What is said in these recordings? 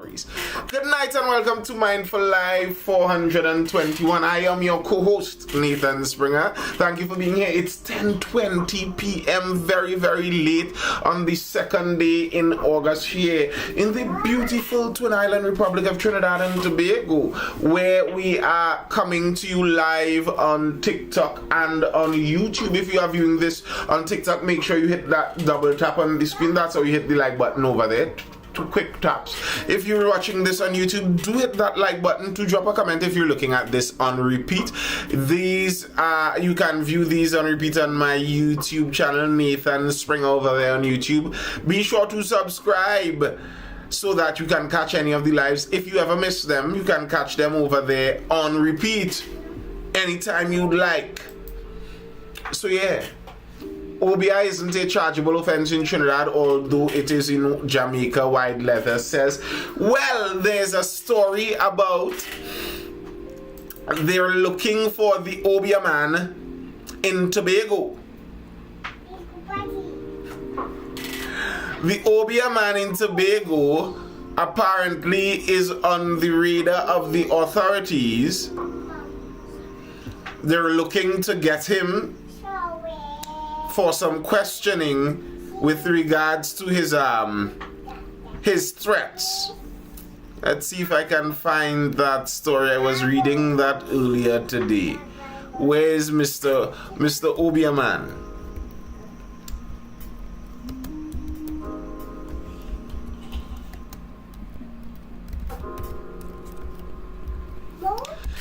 Good night and welcome to Mindful Live 421. I am your co-host, Nathan Springer. Thank you for being here. It's 10:20 p.m. very late on the second day in August here in the beautiful Twin Island Republic of Trinidad and Tobago, where we are coming to you live on TikTok and on YouTube. If you are viewing this on TikTok, make sure you hit that double tap on the screen. That's how you hit the like button over there. Two quick taps. If you're watching this on YouTube, do hit that like button, to drop a comment if you're looking at this on repeat. These you can view these on repeat on my YouTube channel, Nathan Springer, over there on YouTube. Be sure to subscribe so that you can catch any of the lives. If you ever miss them, you can catch them over there on repeat anytime you'd like. So yeah, OBI isn't a chargeable offense in Trinidad, although it is in Jamaica, Wide Leather says. Well, there's a story about they're looking for the Obia man in Tobago. The Obia man in Tobago apparently is on the radar of the authorities. They're looking to get him for some questioning with regards to his threats. Let's see if I can find that story. I was reading that earlier today. Where is Mr. Obia man?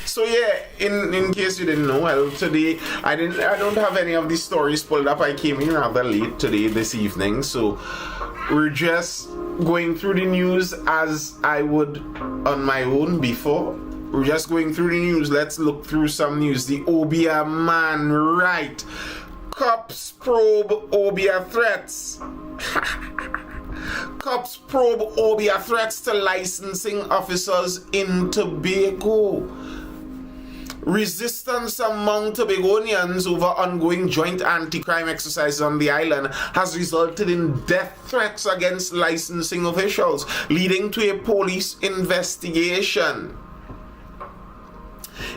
So yeah, in case you didn't know, well, today I don't have any of these stories pulled up. I came in rather late this evening, so we're just going through the news as I would on my own before. We're just going through the news. Let's look through some news. The Obia man, right? Cops probe Obia threats. Cops probe Obia threats to licensing officers in Tobago. Resistance among Tobagonians over ongoing joint anti-crime exercises on the island has resulted in death threats against licensing officials, leading to a police investigation.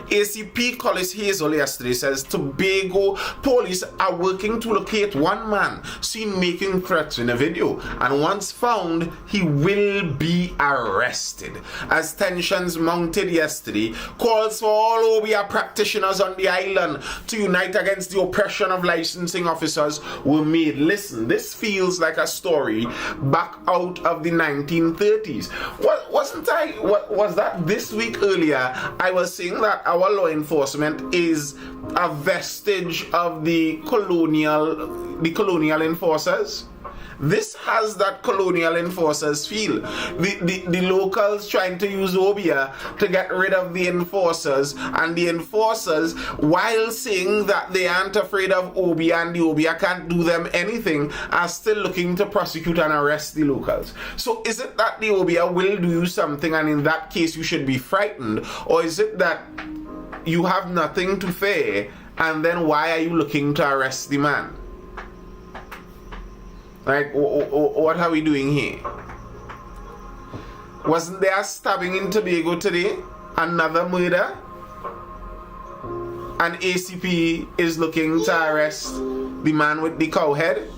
ACP Collis Hazel yesterday says Tobago police are working to locate one man seen making threats in a video, and once found, he will be arrested. As tensions mounted yesterday, calls for all Obia practitioners on the island to unite against the oppression of licensing officers were made. Listen, this feels like a story back out of the 1930s. Was that this week earlier? I was saying that our law enforcement is a vestige of the colonial enforcers. This has that colonial enforcers feel. The locals trying to use Obia to get rid of the enforcers, and the enforcers, while saying that they aren't afraid of Obia and the Obia can't do them anything, are still looking to prosecute and arrest the locals. So is it that the Obia will do you something and in that case you should be frightened, or is it that you have nothing to fear and then why are you looking to arrest the man? Like, what are we doing here? Wasn't there a stabbing in Tobago today? Another murder? And ACP is looking to arrest the man with the cow head?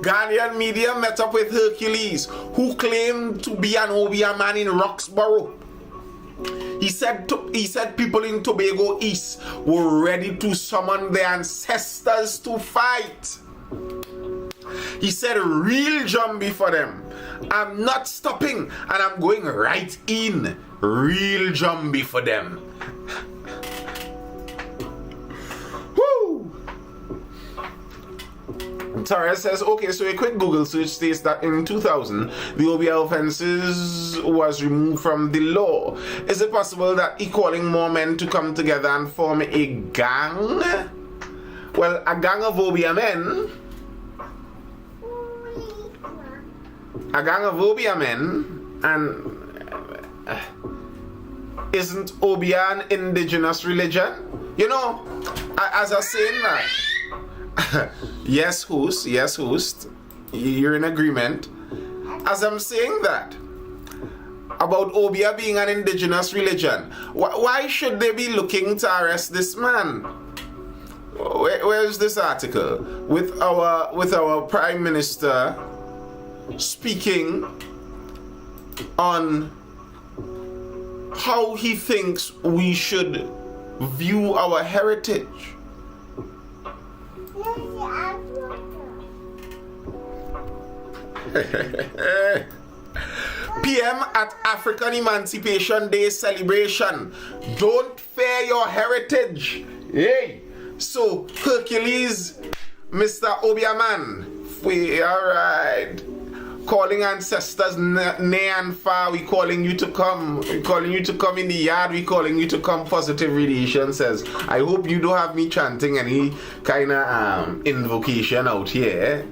Ghanaian media met up with Hercules, who claimed to be an Obia man in Roxborough. He said people in Tobago East were ready to summon their ancestors to fight. He said, real jumbie for them. I'm not stopping and I'm going right in. Real jumbie for them. Torres says, okay, so a quick Google search states that in 2000, the Obia offenses was removed from the law. Is it possible that he calling more men to come together and form a gang? Well, a gang of Obia men. A gang of Obia men, and isn't Obia an indigenous religion? You know, as I was saying that, yes, host, you're in agreement. As I'm saying that, about Obia being an indigenous religion, why should they be looking to arrest this man? Where's this article? With our Prime Minister speaking on how he thinks we should view our heritage. PM at African Emancipation Day celebration. Don't fear your heritage. Hey. So, Hercules, Mr. Obiaman, we alright. Calling ancestors near and far, we calling you to come. We calling you to come in the yard, we calling you to come. Positive radiation says, I hope you don't have me chanting any kind of invocation out here.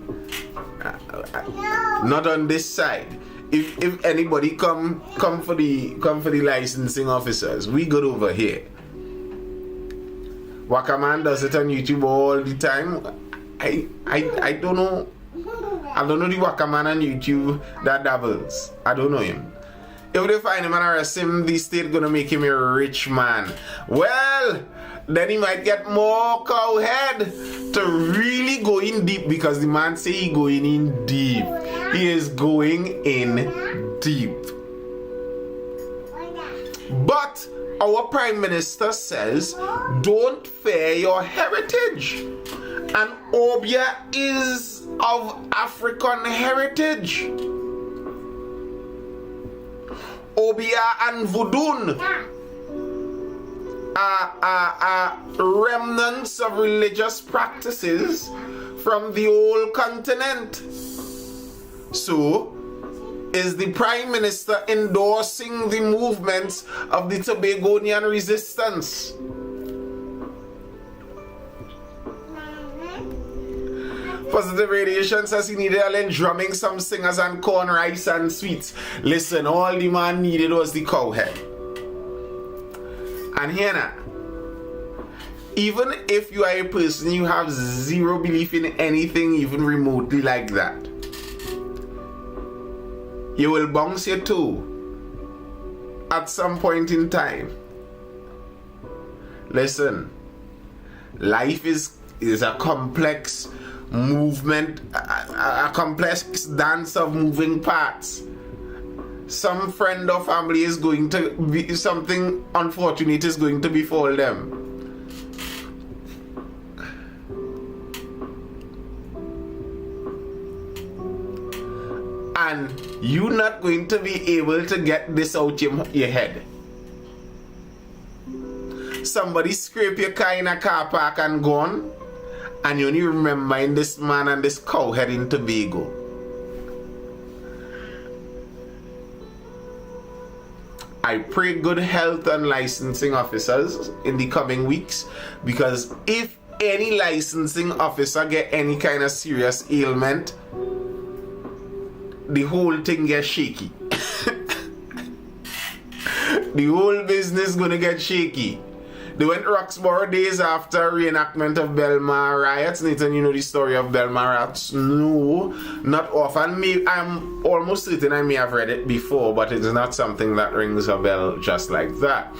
Not on this side. If anybody come for the licensing officers, we good over here. Wakaman does it on YouTube all the time. I don't know. I don't know the Wakaman on YouTube that dabbles. I don't know him. If they find him and arrest him, the state gonna make him a rich man. Well, then he might get more cowhead to really go in deep, because the man say he going in deep. He is going in deep. But our Prime Minister says, don't fear your heritage. And Obia is of African heritage. Obia and Voodoo are remnants of religious practices from the old continent. So, is the Prime Minister endorsing the movements of the Tobagonian resistance? Positive radiation says he needed a little drumming, some singers and corn, rice and sweets. Listen, all the man needed was the cowhead. And here now, even if you are a person you have zero belief in anything even remotely like that, you will bounce your toe at some point in time. Listen, life is a complex movement, a complex dance of moving parts. Some friend or family is going to be, something unfortunate is going to befall them. And you're not going to be able to get this out your head. Somebody scrape your car in a car park and gone, and you only remember this man and this cow head in Tobago. I pray good health and licensing officers in the coming weeks, because if any licensing officer get any kind of serious ailment, the whole thing gets shaky. The whole business gonna get shaky. They went Roxborough days after reenactment of Belmar riots. Nathan, you know the story of Belmar riots? No, not often. I'm almost certain I may have read it before, but it's not something that rings a bell just like that.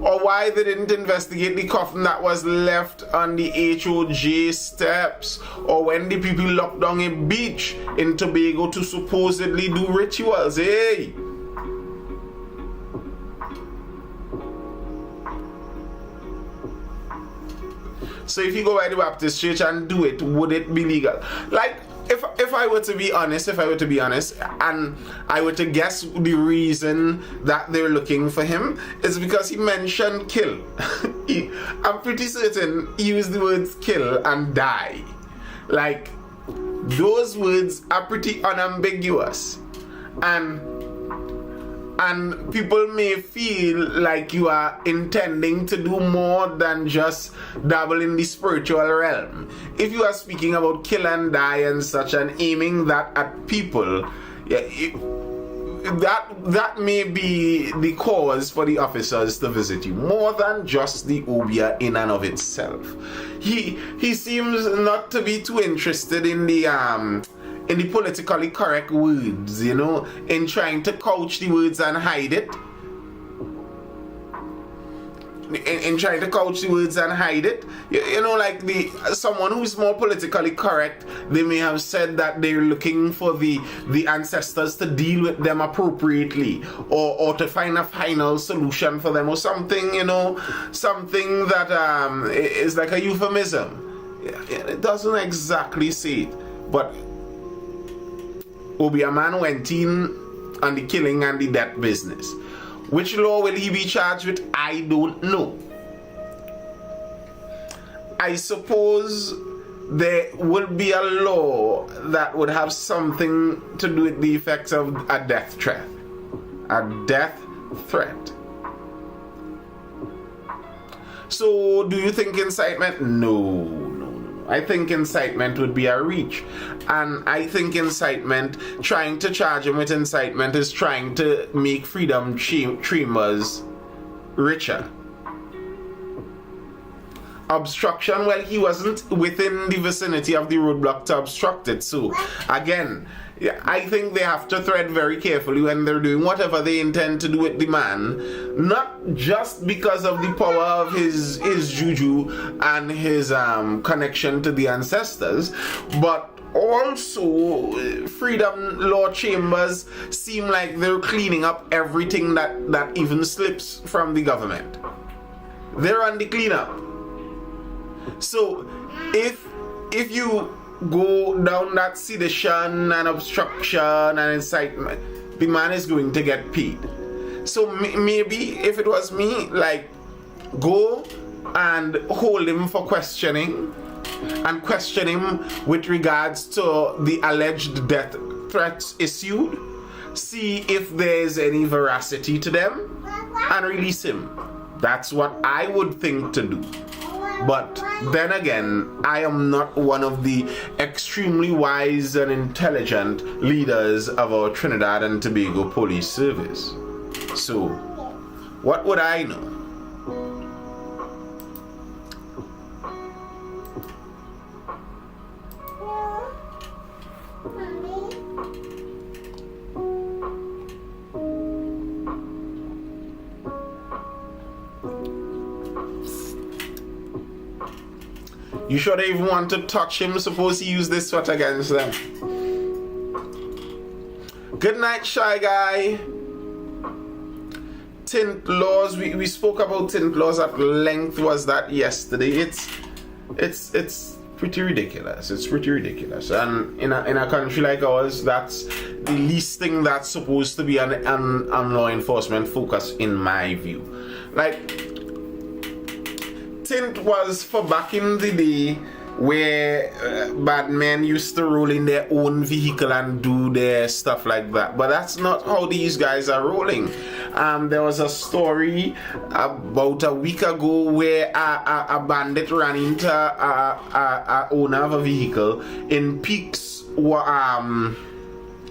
Or why they didn't investigate the coffin that was left on the HOJ steps, or when the people locked down a beach in Tobago to supposedly do rituals. Hey! So if you go by the Baptist church and do it, would it be legal? Like, if I were to be honest, and I were to guess the reason that they're looking for him is because he mentioned kill. I'm pretty certain he used the words kill and die. Like, those words are pretty unambiguous. And people may feel like you are intending to do more than just dabble in the spiritual realm. If you are speaking about kill and die and such and aiming that at people, yeah, that may be the cause for the officers to visit you, more than just the obia in and of itself. He seems not to be too interested in the politically correct words, in trying to couch the words and hide it. In trying to couch the words and hide it, like someone who's more politically correct, they may have said that they're looking for the ancestors to deal with them appropriately, or to find a final solution for them, or something, something that is like a euphemism. It doesn't exactly say it, but Obi man went in on the killing and the death business. Which law will he be charged with? I don't know. I suppose there would be a law that would have something to do with the effects of a death threat. A death threat. So, do you think incitement? No. I think incitement would be a reach. And I think incitement, trying to charge him with incitement, is trying to make freedom dreamers richer. Obstruction, well, he wasn't within the vicinity of the roadblock to obstruct it. So, again, I think they have to tread very carefully when they're doing whatever they intend to do with the man, not just because of the power of his juju and his connection to the ancestors, but also freedom law chambers seem like they're cleaning up everything that even slips from the government. They're on the cleanup. So if you go down that sedition and obstruction and incitement, the man is going to get paid. So maybe if it was me, like, go and hold him for questioning, and question him with regards to the alleged death threats issued, see if there's any veracity to them, and release him. That's what I would think to do. But then again, I am not one of the extremely wise and intelligent leaders of our Trinidad and Tobago Police Service. So, what would I know? You sure they even want to touch him? Suppose he used this sweat against them. Good night, Shy Guy. Tint laws. We spoke about tint laws at length. Was that yesterday? It's pretty ridiculous. It's pretty ridiculous. And in a country like ours, that's the least thing that's supposed to be on law enforcement focus, in my view. Like, tint was for back in the day where bad men used to roll in their own vehicle and do their stuff like that. But that's not how these guys are rolling. There was a story about a week ago where a bandit ran into a owner of a vehicle in Peaks,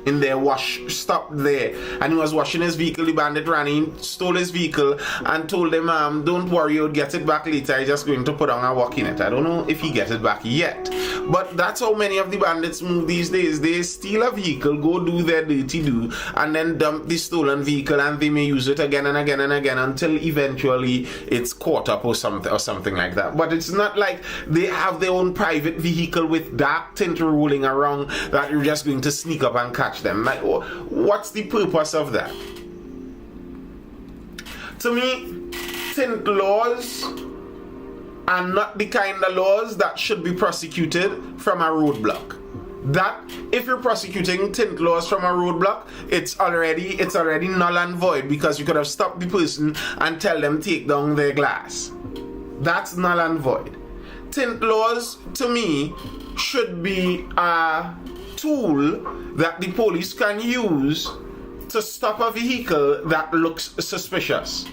in their wash stop there, and he was washing his vehicle. The bandit ran in, stole his vehicle, and told him, don't worry, you'll get it back later. I'm just going to put on a walk in it. I don't know if he gets it back yet, but that's how many of the bandits move these days. They steal a vehicle, go do their dirty do, and then dump the stolen vehicle, and they may use it again and again and again until eventually it's caught up or something like that. But it's not like they have their own private vehicle with dark tint rolling around that you're just going to sneak up and catch them. Like, what's the purpose of that? To me, tint laws are not the kind of laws that should be prosecuted from a roadblock. That if you're prosecuting tint laws from a roadblock, it's already null and void, because you could have stopped the person and tell them take down their glass. That's null and void. Tint laws, to me, should be a tool that the police can use to stop a vehicle that looks suspicious.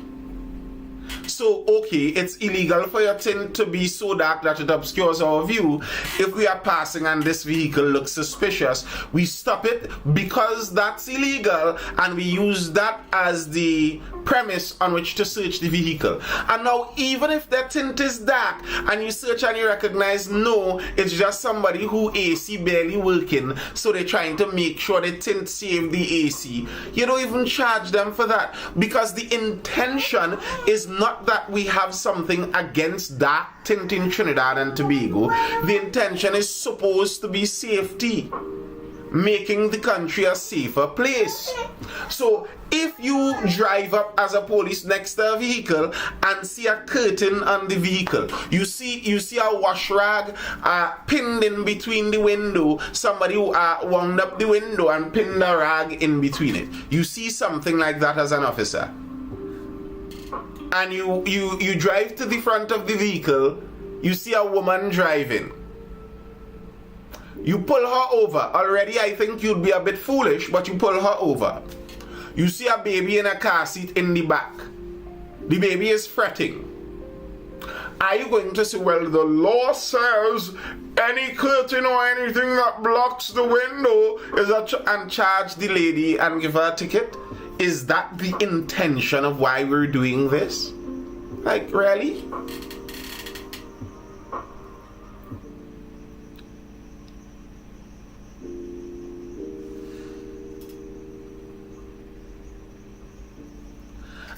So, okay, it's illegal for your tint to be so dark that it obscures our view. If we are passing and this vehicle looks suspicious, we stop it because that's illegal, and we use that as the premise on which to search the vehicle. And now, even if the tint is dark and you search and you recognize, no, it's just somebody who AC barely working, so they're trying to make sure the tint save the AC, you don't even charge them for that, because the intention is not that we have something against dark tint in Trinidad and Tobago. The intention is supposed to be safety, making the country a safer place. So if you drive up as a police next to a vehicle and see a curtain on the vehicle, you see a wash rag pinned in between the window, somebody who wound up the window and pinned a rag in between it. You see something like that as an officer, and you drive to the front of the vehicle, you see a woman driving. You pull her over. Already I think you'd be a bit foolish, but you pull her over. You see a baby in a car seat in the back. The baby is fretting. Are you going to say, well, the law says any curtain or anything that blocks the window is and charge the lady and give her a ticket? Is that the intention of why we're doing this? Like, really?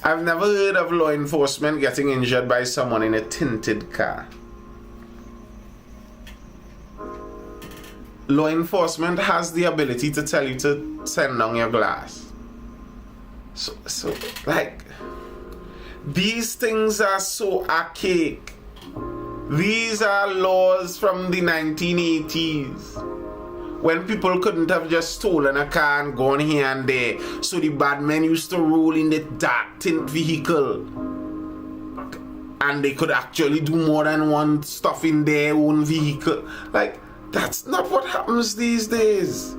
I've never heard of law enforcement getting injured by someone in a tinted car. Law enforcement has the ability to tell you to send down your glass. So like, these things are so archaic. These are laws from the 1980s. When people couldn't have just stolen a car and gone here and there. So the bad men used to roll in the dark tint vehicle. And they could actually do more than one stuff in their own vehicle. Like, that's not what happens these days.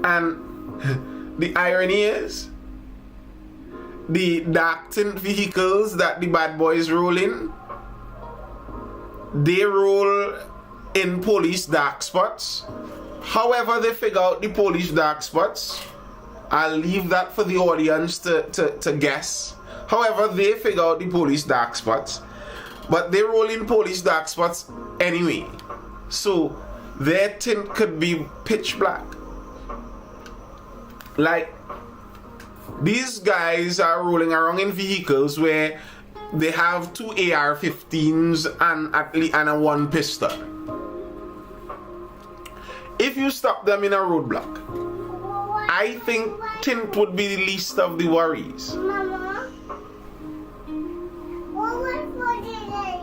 And the irony is, the dark tint vehicles that the bad boys roll in, they roll in police dark spots. However they figure out the police dark spots, I'll leave that for the audience to guess. However they figure out the police dark spots, but they roll in police dark spots anyway. So their tint could be pitch black. Like, these guys are rolling around in vehicles where they have 2 AR-15s and a 1 pistol. If you stop them in a roadblock, I think tint would be the least of the worries. Mama, what was for today?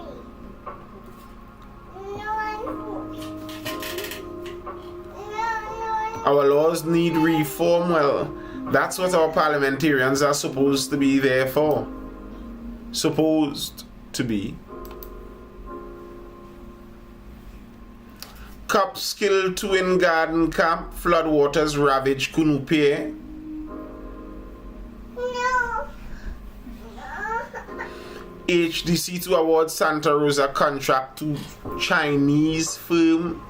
Our laws need reform. Well, that's what our parliamentarians are supposed to be there for. Supposed to be. Cops kill 2 in Garden Camp. Floodwaters ravage Kunupe. No. HDC to award Santa Rosa contract to Chinese firm.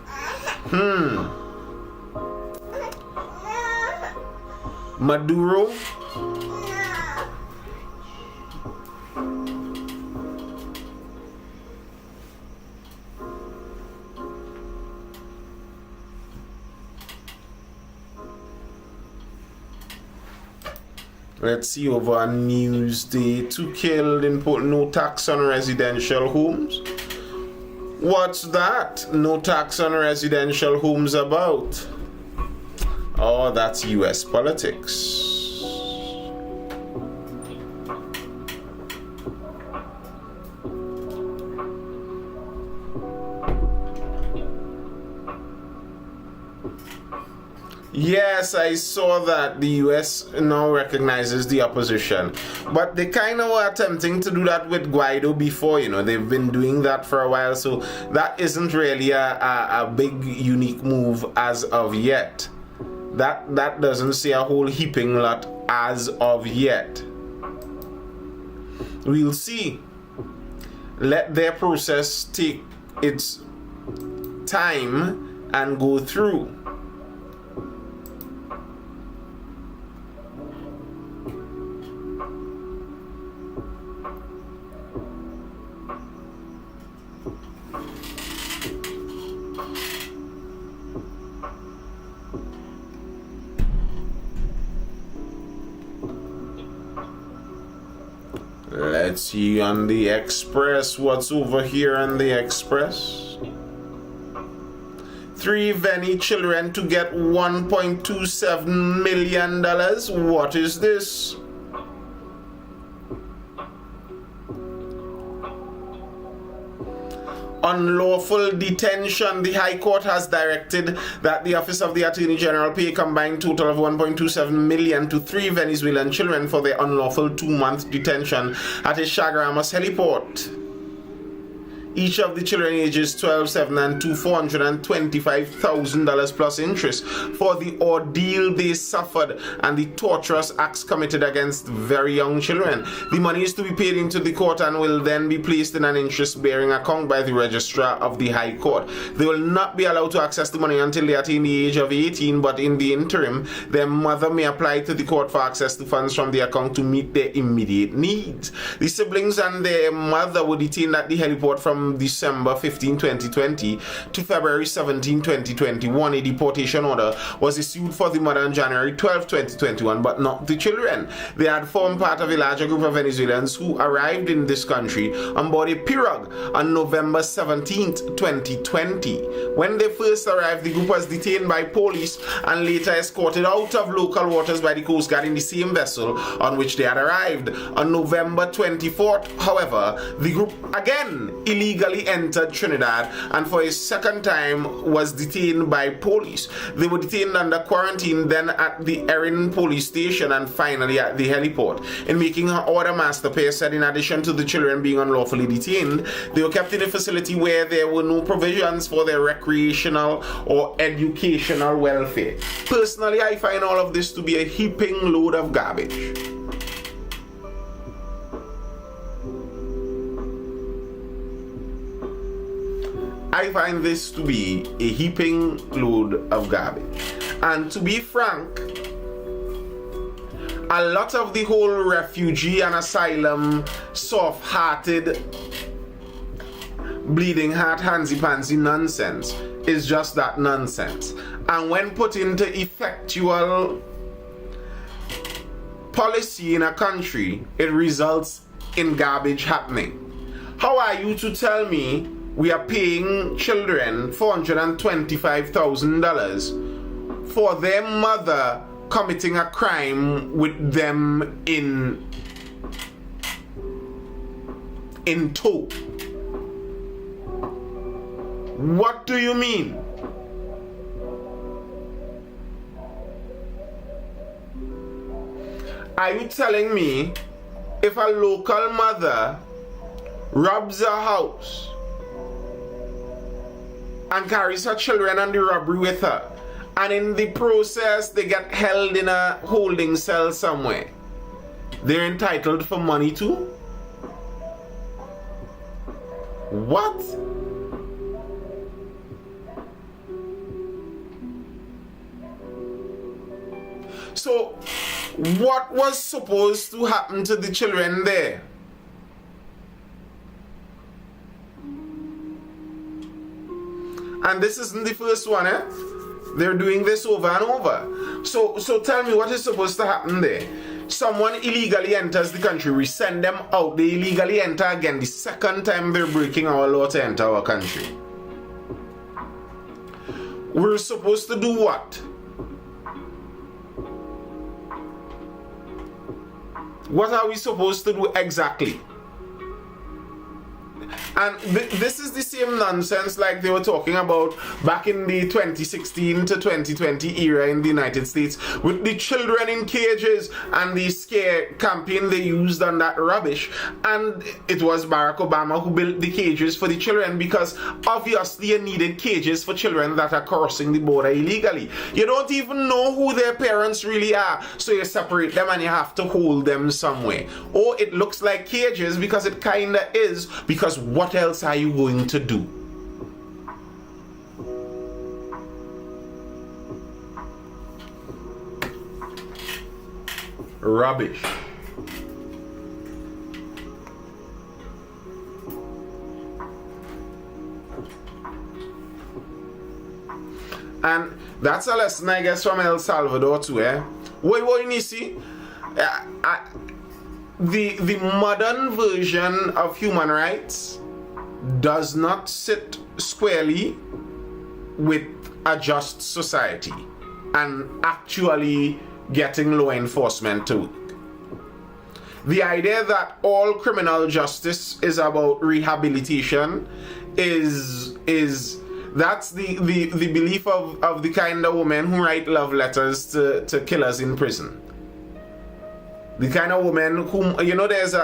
Maduro. Let's see, over on Newsday, 2 killed in Port, no tax on residential homes. What's that? No tax on residential homes about? Oh, that's US politics. Yes, I saw that the US now recognizes the opposition. But they kind of were attempting to do that with Guaido before, you know. They've been doing that for a while, so that isn't really a big, unique move as of yet. That doesn't say a whole heaping lot as of yet. We'll see. Let their process take its time and go through. Let's see on the Express. What's over here on the Express? 3 Veni children to get $1.27 million. What is this? Unlawful detention. The High Court has directed that the Office of the Attorney General pay a combined total of $1.27 million to 3 Venezuelan children for their unlawful 2-month detention at a Chaguaramas heliport. Each of the children ages 12, 7, and 2, $425,000 plus interest for the ordeal they suffered and the torturous acts committed against very young children. The money is to be paid into the court and will then be placed in an interest-bearing account by the registrar of the High Court. They will not be allowed to access the money until they attain the age of 18, but in the interim, their mother may apply to the court for access to funds from the account to meet their immediate needs. The siblings and their mother were detained at the heliport from December 15, 2020 to February 17, 2021. A deportation order was issued for the mother on January 12, 2021, but not the children. They had formed part of a larger group of Venezuelans who arrived in this country on board a pirogue on November 17, 2020. When they first arrived, the group was detained by police and later escorted out of local waters by the Coast Guard in the same vessel on which they had arrived. On November 24th, however, the group again illegally entered Trinidad and for a second time was detained by police. They were detained under quarantine, then at the Erin police station, and finally at the heliport. In making her order, Master Pierce said in addition to the children being unlawfully detained, they were kept in a facility where there were no provisions for their recreational or educational welfare. Personally, I find all of this to be a heaping load of garbage. I find this to be a heaping load of garbage. And to be frank, a lot of the whole refugee and asylum soft-hearted, bleeding heart, handsy-pansy nonsense is just that nonsense. And when put into effectual policy in a country, it results in garbage happening. How are you to tell me we are paying children $425,000 for their mother committing a crime with them in tow? What do you mean? Are you telling me if a local mother robs a house and carries her children on the robbery with her, and in the process they get held in a holding cell somewhere, they're entitled for money too? What? So, what was supposed to happen to the children there? And this isn't the first one, eh? They're doing this over and over. So tell me, what is supposed to happen there? Someone illegally enters the country, we send them out, they illegally enter again. The second time they're breaking our law to enter our country. We're supposed to do what? What are we supposed to do exactly? And this is the same nonsense like they were talking about back in the 2016 to 2020 era in the United States with the children in cages and the scare campaign they used on that rubbish. And it was Barack Obama who built the cages for the children because obviously you needed cages for children that are crossing the border illegally. You don't even know who their parents really are, so you separate them and you have to hold them somewhere. Or it looks like cages because it kinda is, because what else are you going to do? Rubbish. And that's a lesson, I guess, from El Salvador too, eh? What you see? The modern version of human rights does not sit squarely with a just society and actually getting law enforcement to work. The idea that all criminal justice is about rehabilitation is that's the belief of the kind of women who write love letters to killers in prison. The kind of woman whom, you know, here's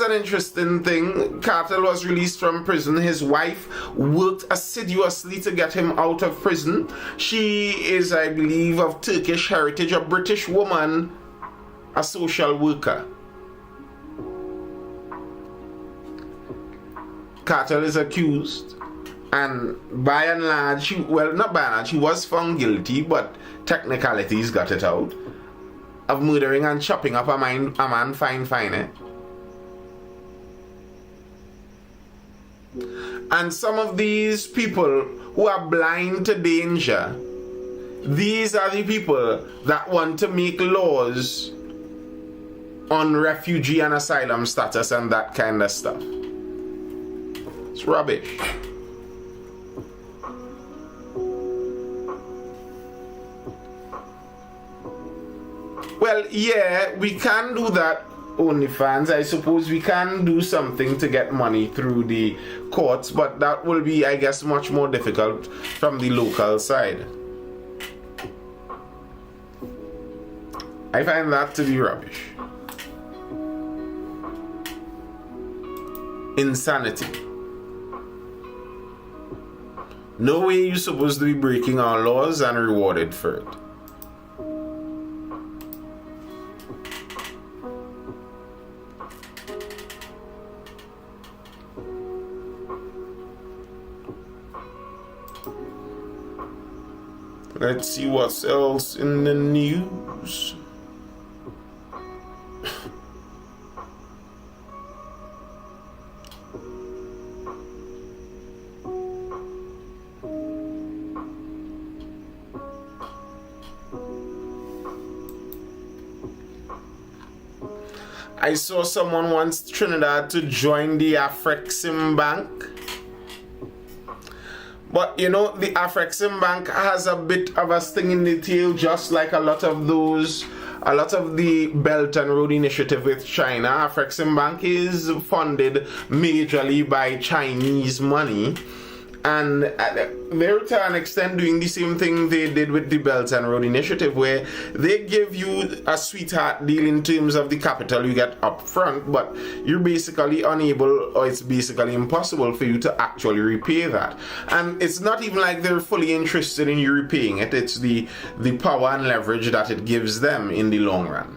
an interesting thing. Cartel was released from prison. His wife worked assiduously to get him out of prison. She is, I believe, of Turkish heritage, a British woman, a social worker. Cartel is accused, and by and large, not by and large, he was found guilty, but technicalities got it out, of murdering and chopping up a man fine, eh? And some of these people who are blind to danger, these are the people that want to make laws on refugee and asylum status and that kind of stuff. It's rubbish. Well, yeah, we can do that, OnlyFans. I suppose we can do something to get money through the courts, but that will be, I guess, much more difficult from the local side. I find that to be rubbish. Insanity. No way you're supposed to be breaking our laws and rewarded for it. Let's see what's else in the news. I saw someone wants Trinidad to join the Afrexim Bank. But you know, the Afrexim Bank has a bit of a sting in the tail, just like a lot of the Belt and Road Initiative with China. Afrexim Bank is funded majorly by Chinese money. And they're to an extent doing the same thing they did with the Belt and Road Initiative, where they give you a sweetheart deal in terms of the capital you get up front, but you're basically unable, or it's basically impossible for you to actually repay that. And it's not even like they're fully interested in you repaying it. It's the power and leverage that it gives them in the long run.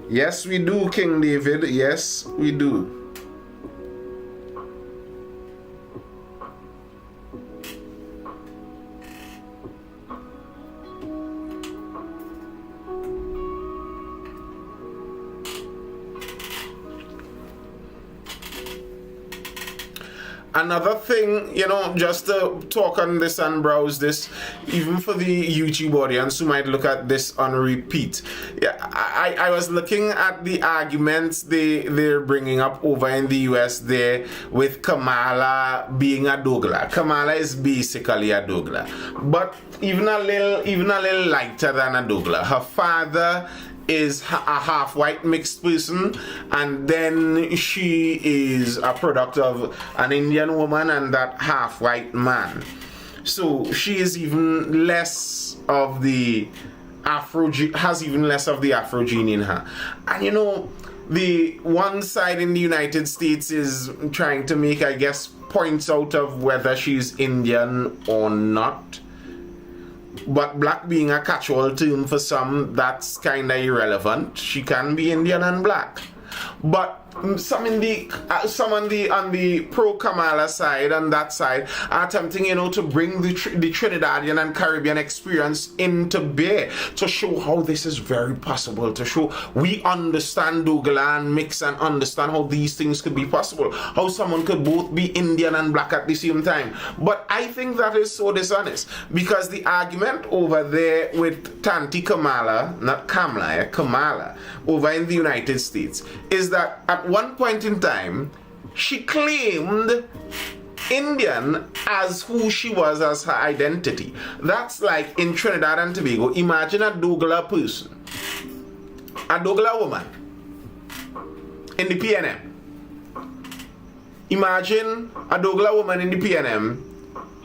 Yes, we do, King David. Yes, we do. Another thing, just to talk on this and browse this, even for the YouTube audience who might look at this on repeat. Yeah, I was looking at the arguments they're bringing up over in the US there with Kamala being a Douglas. Kamala is basically a Douglas, but even a little lighter than a Douglas. Her father is a half white mixed person, and then she is a product of an Indian woman and that half white man. So she is even less of the has even less of the Afro gene in her. And the one side in the United States is trying to make, I guess, points out of whether she's Indian or not. But black being a catch-all term for some, that's kind of irrelevant. She can be Indian and black. But some on the pro-Kamala side, on that side, are attempting, to bring the Trinidadian and Caribbean experience into bear, to show how this is very possible, to show we understand Douglas and mix and understand how these things could be possible, how someone could both be Indian and black at the same time. But I think that is so dishonest, because the argument over there with Tanti Kamala, not Kamala, Kamala, over in the United States, is that at one point in time, she claimed Indian as who she was, as her identity. That's like in Trinidad and Tobago. Imagine a Douglas person, a Douglas woman in the PNM. Imagine a Douglas woman in the PNM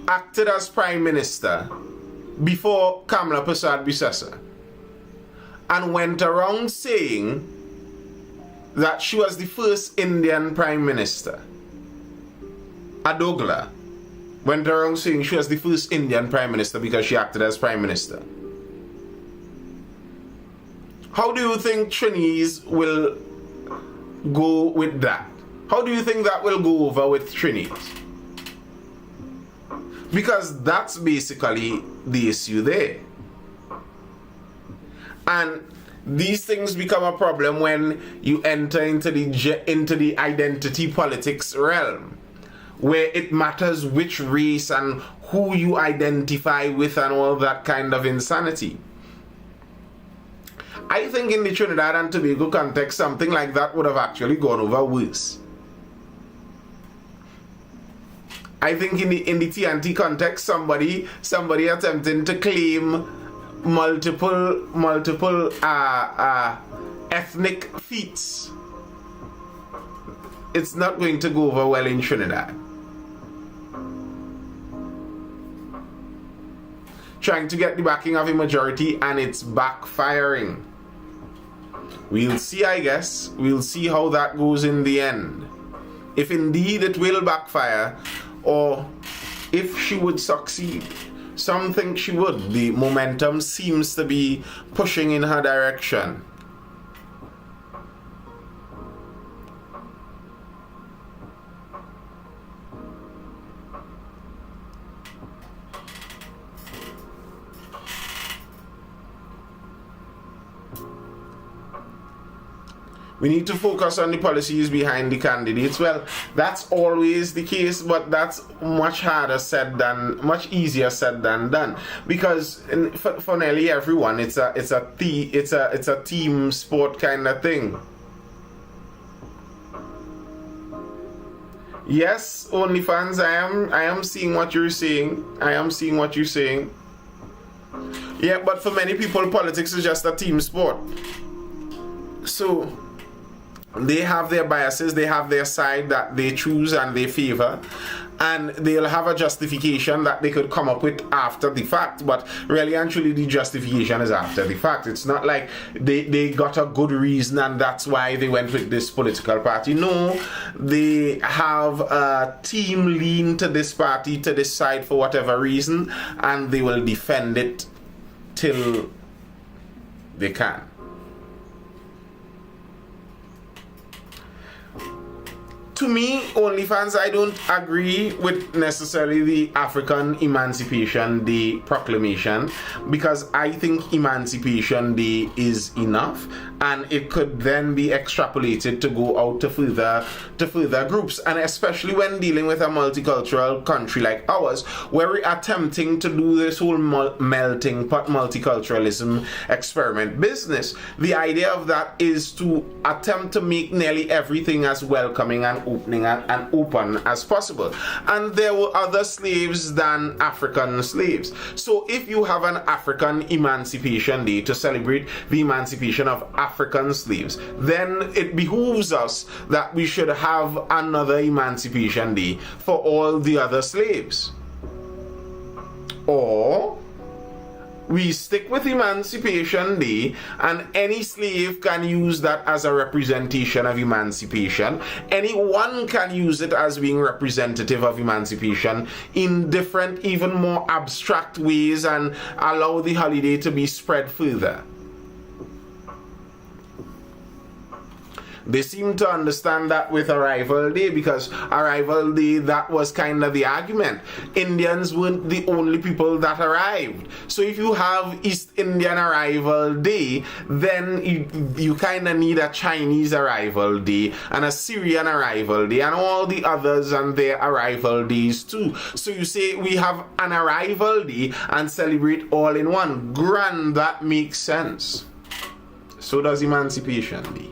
acted as Prime Minister before Kamala Persad Bissessa, and went around saying that she was the first Indian Prime Minister. A Douglas went around saying she was the first Indian Prime Minister because she acted as Prime Minister. How do you think Trinis will go with that? How do you think that will go over with Trinis? Because that's basically the issue there. And these things become a problem when you enter into the identity politics realm, where it matters which race and who you identify with and all that kind of insanity. I think in the Trinidad and Tobago context, something like that would have actually gone over worse. I think in the TNT context, somebody attempting to claim multiple ethnic feats, it's not going to go over well in Trinidad. Trying to get the backing of a majority, and it's backfiring. We'll see, I guess. We'll see how that goes in the end. If indeed it will backfire, or if she would succeed. Some think she would. The momentum seems to be pushing in her direction. We need to focus on the policies behind the candidates. Well, that's always the case, but that's much easier said than done. Because for nearly everyone, it's a team sport kind of thing. Yes, OnlyFans, I am seeing what you're saying. Yeah, but for many people, politics is just a team sport. So they have their biases, they have their side that they choose and they favor, and they'll have a justification that they could come up with after the fact, but really and truly the justification is after the fact. It's not like they got a good reason and that's why they went with this political party. No, they have a team lean to this party, to this side for whatever reason, and they will defend it till they can. To me, OnlyFans, I don't agree with necessarily the African Emancipation Day proclamation, because I think Emancipation Day is enough, and it could then be extrapolated to go out to further groups, and especially when dealing with a multicultural country like ours, where we're attempting to do this whole melting pot multiculturalism experiment business. The idea of that is to attempt to make nearly everything as welcoming and opening and open as possible. And there were other slaves than African slaves. So if you have an African Emancipation Day to celebrate the emancipation of African slaves, then it behooves us that we should have another Emancipation Day for all the other slaves. Or we stick with Emancipation Day, and any slave can use that as a representation of emancipation. Anyone can use it as being representative of emancipation in different, even more abstract ways, and allow the holiday to be spread further. They seem to understand that with Arrival Day, because Arrival Day, that was kind of the argument. Indians weren't the only people that arrived. So if you have East Indian Arrival Day, then you kind of need a Chinese Arrival Day, and a Syrian Arrival Day, and all the others and their Arrival Days too. So you say we have an Arrival Day and celebrate all in one. Grand, that makes sense. So does Emancipation Day.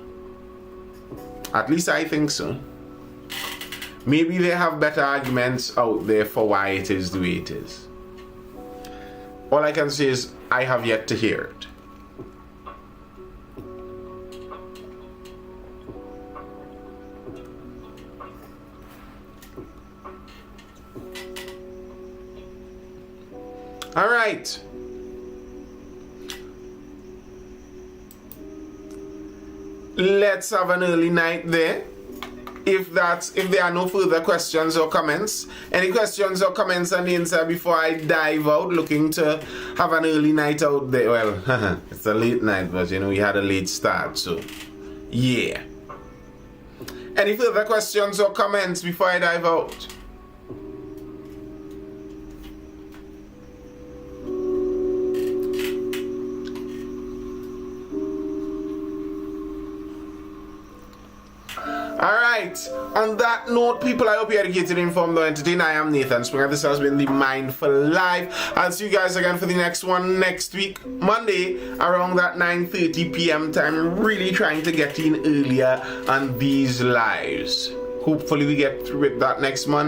At least I think so. Maybe they have better arguments out there for why it is the way it is. All I can say is I have yet to hear it. All right. Let's have an early night there. If there are no further questions or comments, any questions or comments on the inside before I dive out, looking to have an early night out there. Well, it's a late night, but we had a late start, so yeah. Any further questions or comments before I dive out? Alright, on that note, people, I hope you're educated, informed, or entertained. I am Nathan Springer. This has been the Mindful Live. I'll see you guys again for the next one next week, Monday, around that 9:30 p.m. time. Really trying to get in earlier on these lives. Hopefully we get through with that next Monday.